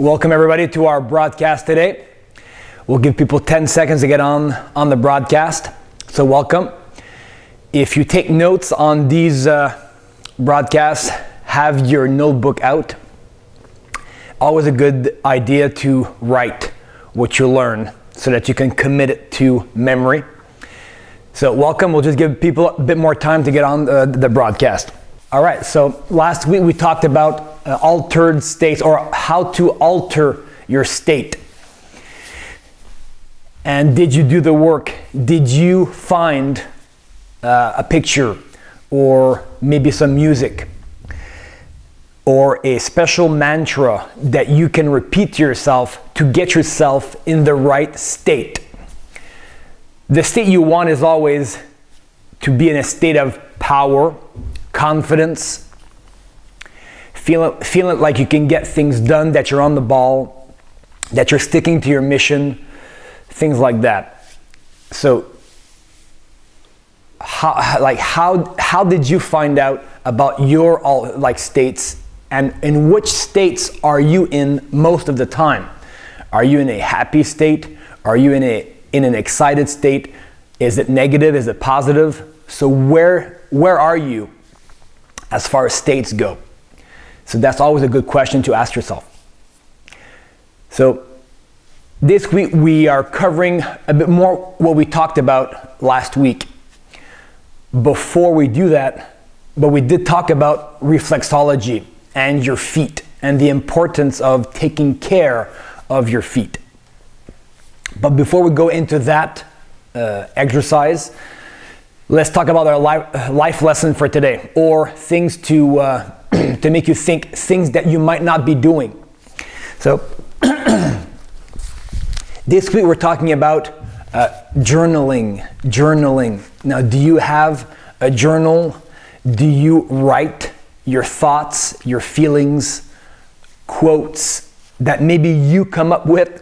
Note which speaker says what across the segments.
Speaker 1: Welcome everybody to our broadcast today. We'll give people 10 seconds to get on the broadcast. So welcome. If you take notes on these broadcasts, have your notebook out. Always a good idea to write what you learn so that you can commit it to memory. So welcome. We'll just give people a bit more time to get on the broadcast. All right, so last week we talked about altered states, or how to alter your state. And did you do the work? Did you find a picture, or maybe some music, or a special mantra that you can repeat to yourself to get yourself in the right state? The state you want is always to be in a state of power, confidence, feeling like you can get things done, that you're on the ball, that you're sticking to your mission, things like that. So how did you find out about your states, and in which states are you in most of the time? Are you in a happy state? Are you in an excited state? Is it negative? Is it positive? So where are you as far as states go? So that's always a good question to ask yourself. So this week we are covering a bit more what we talked about last week. Before we do that, but we did talk about reflexology and your feet and the importance of taking care of your feet. But before we go into that exercise, let's talk about our life lesson for today, or things to make you think, things that you might not be doing. So this week we're talking about journaling. Now, do you have a journal? Do you write your thoughts, your feelings, quotes that maybe you come up with,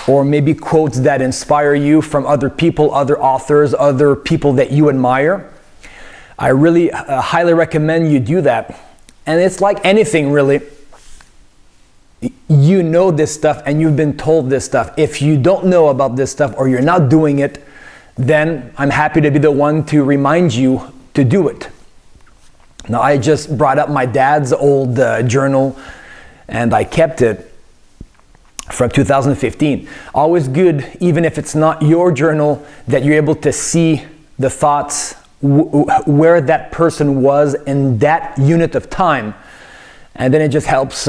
Speaker 1: or maybe quotes that inspire you from other people, other authors, other people that you admire? I really highly recommend you do that. And it's like anything, really. You know this stuff and you've been told this stuff. If you don't know about this stuff, or you're not doing it, then I'm happy to be the one to remind you to do it. Now, I just brought up my dad's old journal, and I kept it from 2015. Always good, even if it's not your journal, that you're able to see the thoughts, where that person was in that unit of time. And then it just helps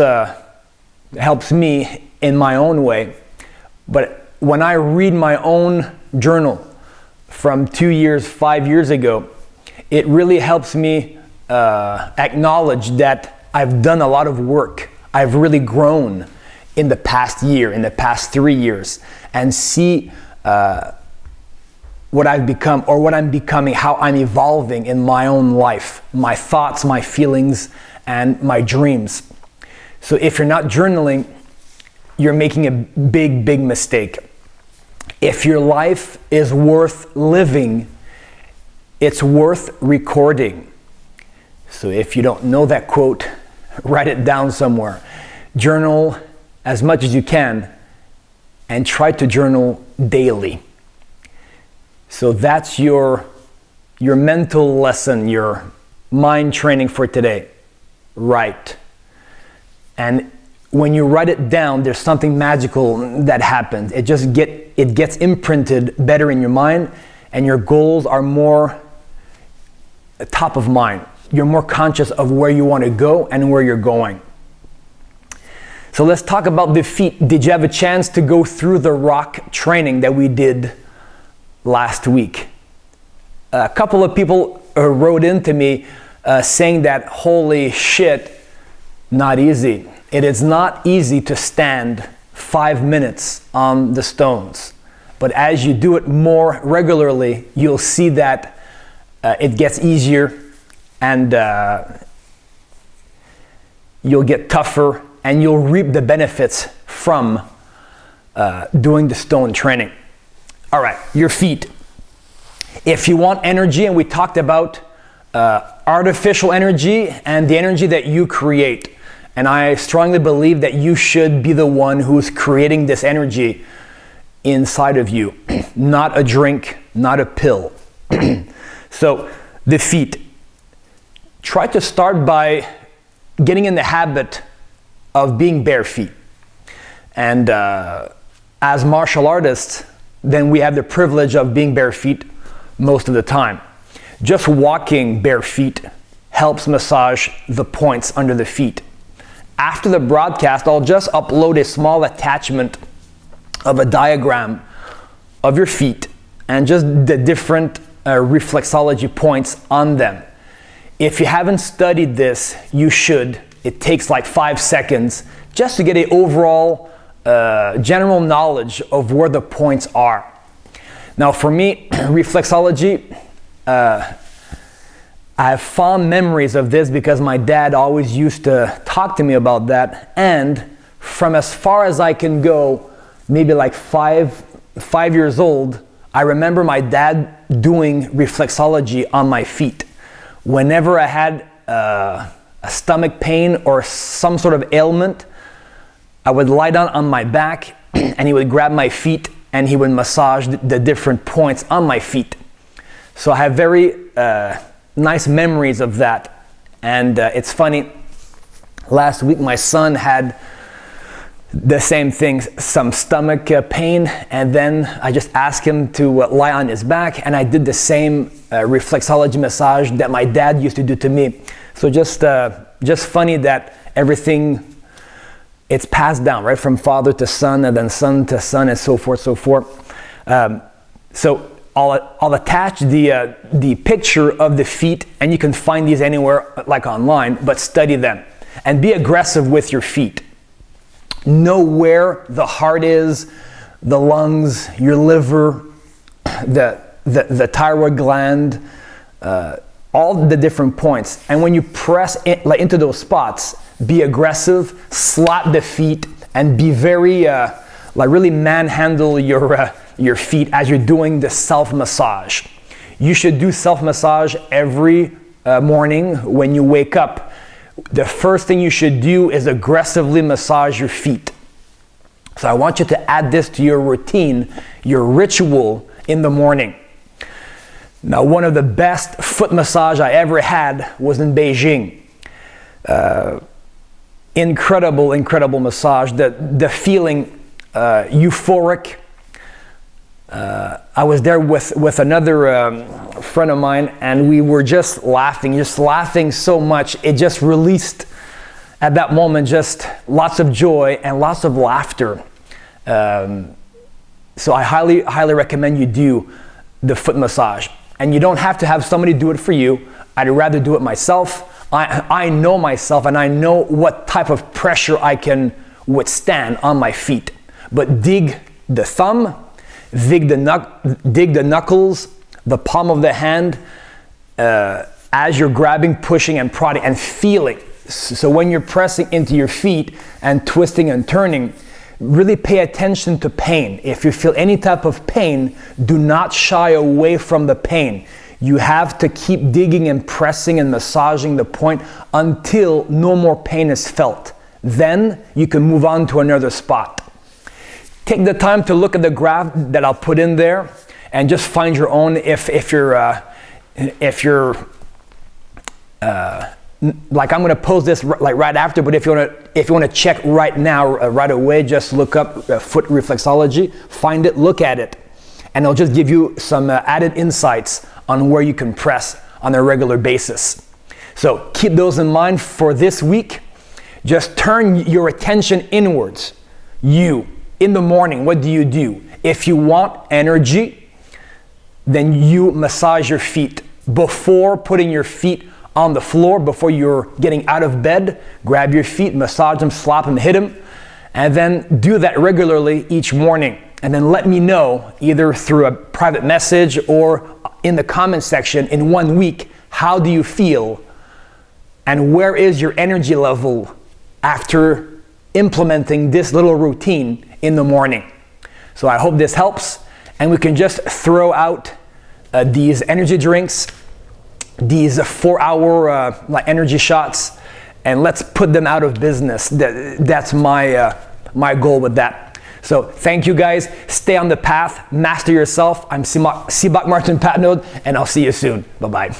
Speaker 1: me in my own way. But when I read my own journal from 2 years, 5 years ago, it really helps me acknowledge that I've done a lot of work. I've really grown in the past year, in the past 3 years, and see what I've become, or what I'm becoming, how I'm evolving in my own life, my thoughts, my feelings, and my dreams. So if you're not journaling, you're making a big mistake. If your life is worth living, it's worth recording. So if you don't know that quote, write it down somewhere. Journal as much as you can, and try to journal daily. So that's your mental lesson, your mind training for today. Write. And when you write it down, there's something magical that happens. It gets imprinted better in your mind, and your goals are more top of mind. You're more conscious of where you want to go and where you're going. So let's talk about the feet. Did you have a chance to go through the rock training that we did last week? A couple of people wrote into me saying that, holy shit, not easy. It is not easy to stand 5 minutes on the stones. But as you do it more regularly, you'll see that it gets easier, and you'll get tougher, and you'll reap the benefits from doing the stone training. All right, your feet. If you want energy, and we talked about artificial energy and the energy that you create. And I strongly believe that you should be the one who's creating this energy inside of you, not a drink, not a pill. So the feet. Try to start by getting in the habit of being bare feet. And as martial artists, then we have the privilege of being bare feet most of the time. Just walking bare feet helps massage the points under the feet. After the broadcast, I'll just upload a small attachment of a diagram of your feet and just the different reflexology points on them. If you haven't studied this, you should. It takes like 5 seconds just to get an overall general knowledge of where the points are. Now for me, reflexology, I have fond memories of this because my dad always used to talk to me about that, and from as far as I can go, maybe like five years old, I remember my dad doing reflexology on my feet. Whenever I had a stomach pain or some sort of ailment, I would lie down on my back and he would grab my feet and he would massage the different points on my feet. So I have very nice memories of that. And it's funny, last week my son had the same thing, some stomach pain, and then I just asked him to lie on his back, and I did the same reflexology massage that my dad used to do to me. So just funny that everything, it's passed down, right, from father to son, and then son to son, and so forth, so forth. So I'll attach the picture of the feet, and you can find these anywhere, like online, but study them and be aggressive with your feet. Know where the heart is, the lungs, your liver, the thyroid gland, all the different points. And when you press into those spots, be aggressive, slap the feet, and be very, really manhandle your feet as you're doing the self-massage. You should do self-massage every morning when you wake up. The first thing you should do is aggressively massage your feet. So I want you to add this to your routine, your ritual in the morning. Now, one of the best foot massage I ever had was in Beijing. Incredible massage. The feeling, euphoric. I was there with another friend of mine, and we were just laughing so much. It just released at that moment just lots of joy and lots of laughter. So I highly recommend you do the foot massage. And you don't have to have somebody do it for you. I'd rather do it myself. I know myself, and I know what type of pressure I can withstand on my feet. But dig the thumb, dig the knuckles, the palm of the hand, as you're grabbing, pushing, and prodding, and feeling. So when you're pressing into your feet and twisting and turning, really pay attention to pain. If you feel any type of pain, do not shy away from the pain. You have to keep digging and pressing and massaging the point until no more pain is felt. Then you can move on to another spot. Take the time to look at the graph that I'll put in there and just find your own. If you're like, I'm going to post this right after, but if you want to check right now, right away, just look up foot reflexology, find it, look at it, and it'll just give you some added insights on where you can press on a regular basis. So keep those in mind for this week. Just turn your attention inwards. You, in the morning, what do? If you want energy, then you massage your feet. Before putting your feet on the floor, before you're getting out of bed, grab your feet, massage them, slap them, hit them, and then do that regularly each morning. And then let me know, either through a private message or in the comment section, in 1 week, how do you feel and where is your energy level after implementing this little routine in the morning. So I hope this helps, and we can just throw out these energy drinks, these 4-hour energy shots, and let's put them out of business. That's my goal with that. So thank you guys. Stay on the path, master yourself. I'm Sibak Martin Patenaude, and I'll see you soon. Bye-bye.